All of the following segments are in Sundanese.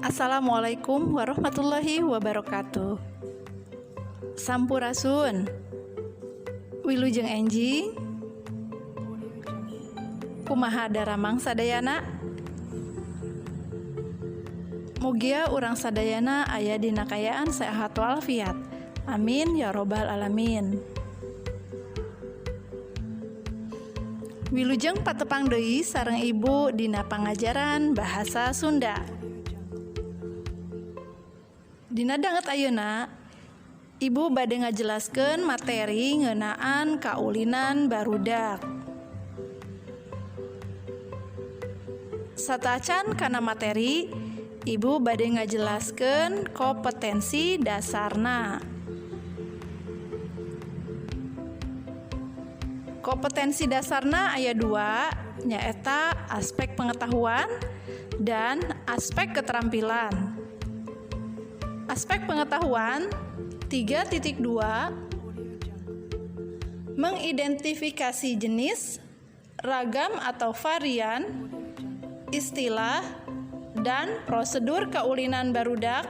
Assalamualaikum warahmatullahi wabarakatuh. Sampurasun. Wilujeng enjing. Kumaha daramang sadayana? Mugia urang sadayana aya dina kayaan sehat walafiat. Amin ya robbal alamin. Wilujeng patepang deui sareng ibu dina pangajaran bahasa Sunda. Dina danget ayeuna, ibu bade ngajelaskeun materi ngeunaan kaulinan barudak. Satacan kana materi, ibu bade ngajelaskeun kompetensi dasarna. Kompetensi dasarna aya 2, nyaeta aspek pengetahuan dan aspek keterampilan. Aspek pengetahuan 3.2 mengidentifikasi jenis, ragam atau varian, istilah, dan prosedur kaulinan barudak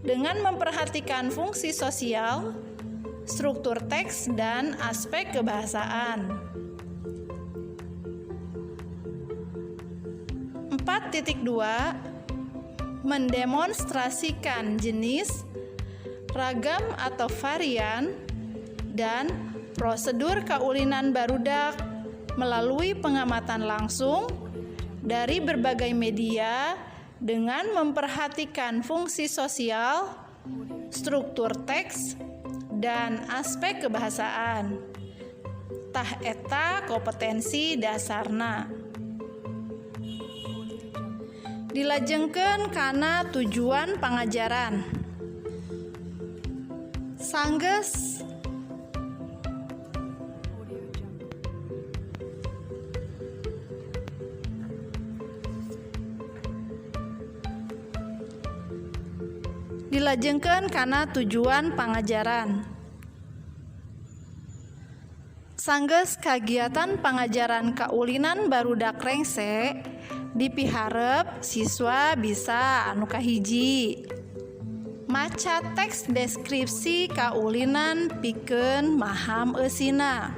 dengan memperhatikan fungsi sosial, struktur teks, dan aspek kebahasaan. 4.2 mendemonstrasikan jenis, ragam atau varian, dan prosedur kaulinan barudak melalui pengamatan langsung dari berbagai media dengan memperhatikan fungsi sosial, struktur teks, dan aspek kebahasaan. Tah eta kompetensi dasarna. Dilajengkeun kana tujuan pangajaran. Sanggeus dilajengkeun kana tujuan pangajaran. Sanggeus kagiatan pangajaran kaulinan barudak rengse dipiharep siswa bisa anu kahiji maca teks deskripsi kaulinan pikeun maham eusina.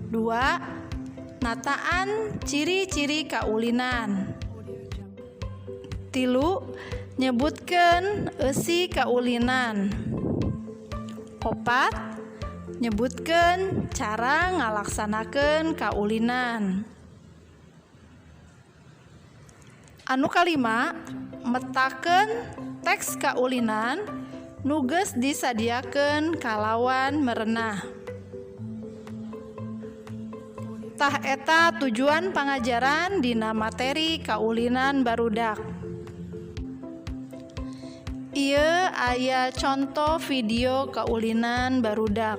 2. Nataan ciri-ciri kaulinan. 3. Nyebutkeun eusi kaulinan. 4. Nyebutkeun cara ngalaksanakeun kaulinan. Anu kalima, metakeun teks kaulinan nu geus disadiakeun kalawan merenah. Tah eta tujuan pangajaran dina materi kaulinan barudak. Ieu aya contoh video kaulinan barudak.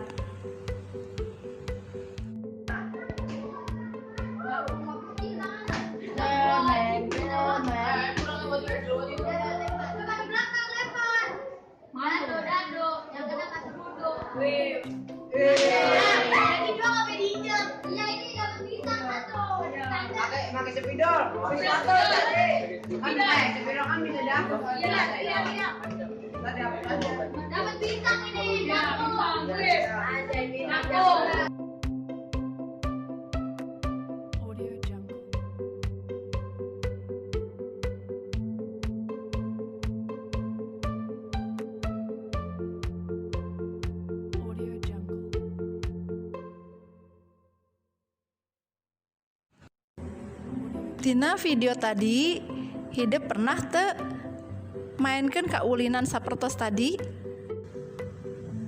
Pakai sepidol. Sepidol kan bisa dapat. Dapat bintang ini. Ada bintang. Dina video tadi, hidup pernah teu mainkeun kaulinan sapertos tadi?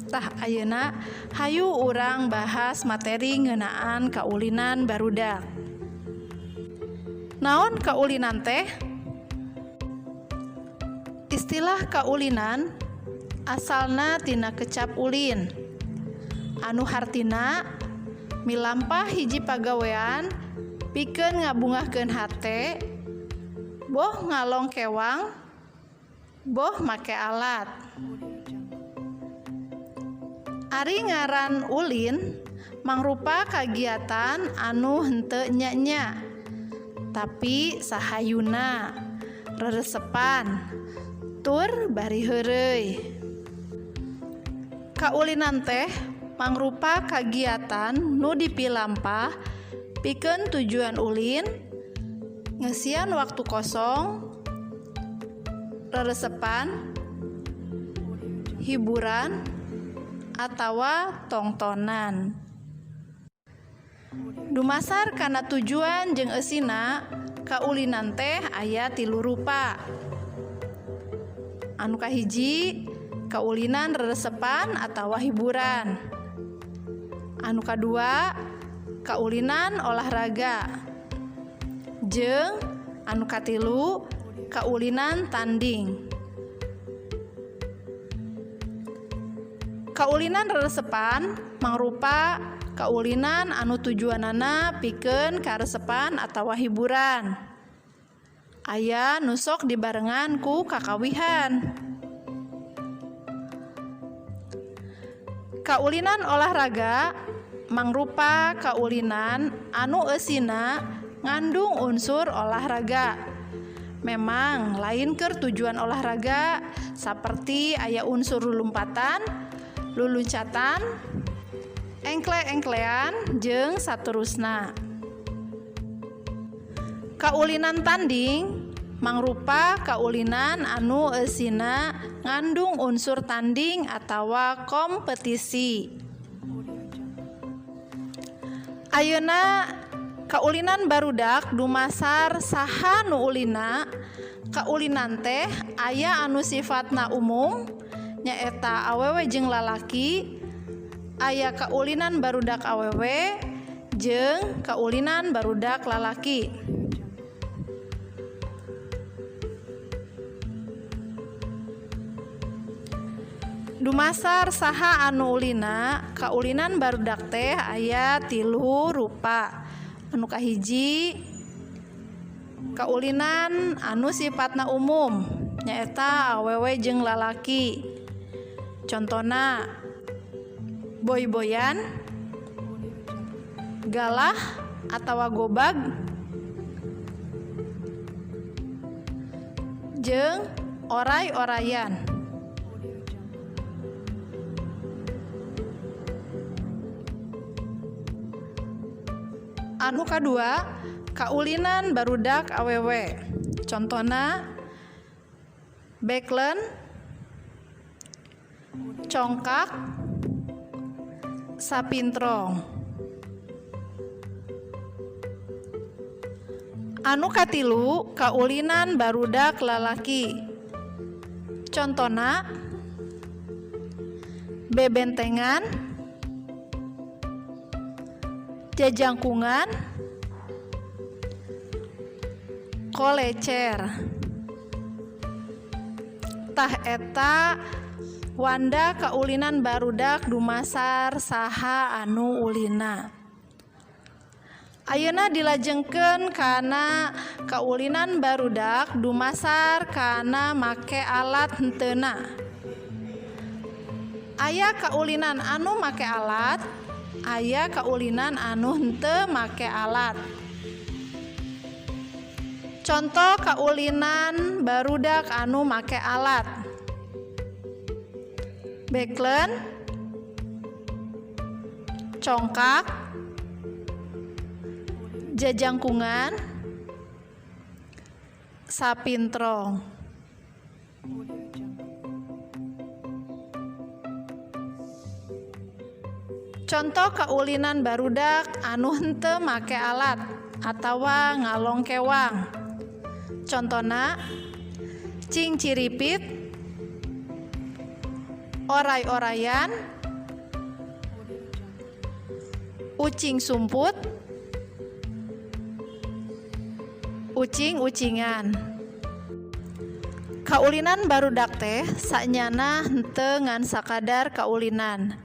Tah ayeuna hayu urang bahas materi ngeunaan kaulinan barudak. Naon kaulinan teh? Istilah kaulinan asalna tina kecap ulin, anu hartina milampah hiji pagawean pikeun ngabungahkeun hate, boh ngalong kewang, boh make alat. Ari ngaran ulin mangrupa kagiatan anu henteu nya-nya tapi sahayuna reresepan tur bari heureuy. Kaulinan teh mangrupa kagiatan nu dipilampah pikeun tujuan ulin, ngesian waktu kosong, reresepan, hiburan, atawa tongtonan. Dumasar kana tujuan jeung eusina, kaulinan teh aya 3 rupa. Anu kahiji, kaulinan reresepan atawa hiburan. Anu kadua, kaulinan olahraga. Jeung anu katilu, kaulinan tanding. Kaulinan reresepan mangrupa kaulinan anu tujuanana pikeun karesepan atawa hiburan. Aya nu sok dibarengan ku kakawihan. Kaulinan olahraga mangrupa kaulinan anu eusina ngandung unsur olahraga. Memang lain keur tujuan olahraga saperti aya unsur lulumpatan, luluncatan, engkle-engklean jeung saterusna. Kaulinan tanding mangrupa kaulinan anu eusina ngandung unsur tanding atawa kompetisi. Ayeuna kaulinan barudak dumasar saha nu ulina. Kaulinan teh aya anu sifatna umum nyaeta awewe jeung lalaki, aya kaulinan barudak awewe jeung kaulinan barudak lalaki. Dumasar saha anu ulina, kaulinan barudak teh aya 3 rupa. Anu kahiji, kaulinan anu sifatna umum nyaeta awewe jeung lalaki. Contona boy-boyan, galah atawa gobag, jeung oray-orayan. Anu kadua, kaulinan barudak awewe. Contona beklen, congkak, sapintrong. Anu katilu, kaulinan barudak lalaki. Contona bebentengan, jajangkungan, kolecer. Tah eta wanda kaulinan barudak dumasar saha anu ulina. Ayeuna dilajengkeun kana kaulinan barudak dumasar kana make alat henteuna. Aya kaulinan anu make alat, aya kaulinan anu henteu make alat. Contoh kaulinan barudak anu make alat: beklen, congkak, jajangkungan, sapintrong. Contoh kaulinan barudak anu henteu make alat atawa ngalong kewang. Contona cing ciripit, oray-orayan, ucing sumput, ucing-ucingan. Kaulinan barudak teh sanyana henteu ngan sakadar kaulinan,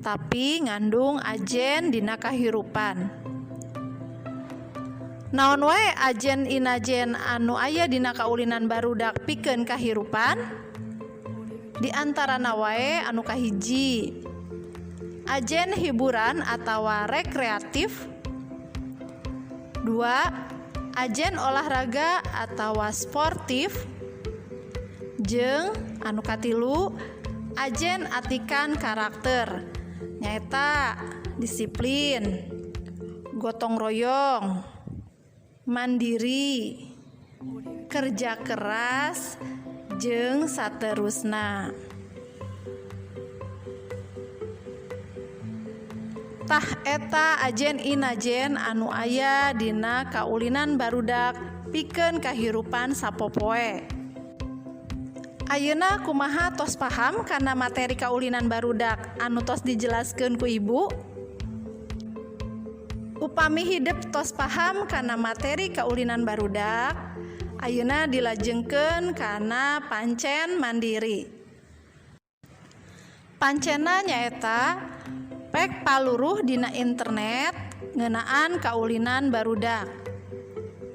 tapi ngandung ajen dina kahirupan. Naon wae ajen inajen anu aya dina kaulinan barudak pikeun kahirupan? Di antarana wae anu kahiji, ajen hiburan atawa rekreatif. 2. ajen olahraga atawa sportif, jeung anu katilu ajen atikan karakter nyaeta disiplin, gotong royong, mandiri, kerja keras, jeung saterusna. Tah eta ajen inajen anu aya dina kaulinan barudak pikeun kahirupan sapopoe. Ayeuna kumaha tos paham kana materi kaulinan barudak anu tos dijelaskeun ku ibu? Upami hideuk tos paham kana materi kaulinan barudak, ayeuna dilajengkeun kana pancen mandiri. Pancena nyaeta pek paluruh dina internet ngeunaan kaulinan barudak.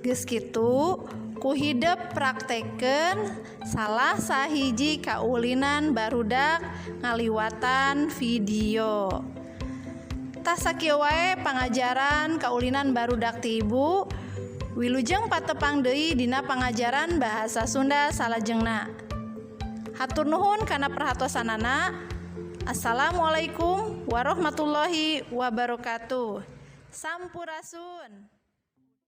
Geus kitu ku hideuk praktekeun salah sahiji kaulinan barudak ngaliwatan video. Tas sakieu wae pangajaran kaulinan barudak ti ibu. Wilujeng patepang deui dina pangajaran bahasa Sunda salajengna. Hatur nuhun kana perhatosanana. Assalamualaikum warahmatullahi wabarakatuh. Sampurasun.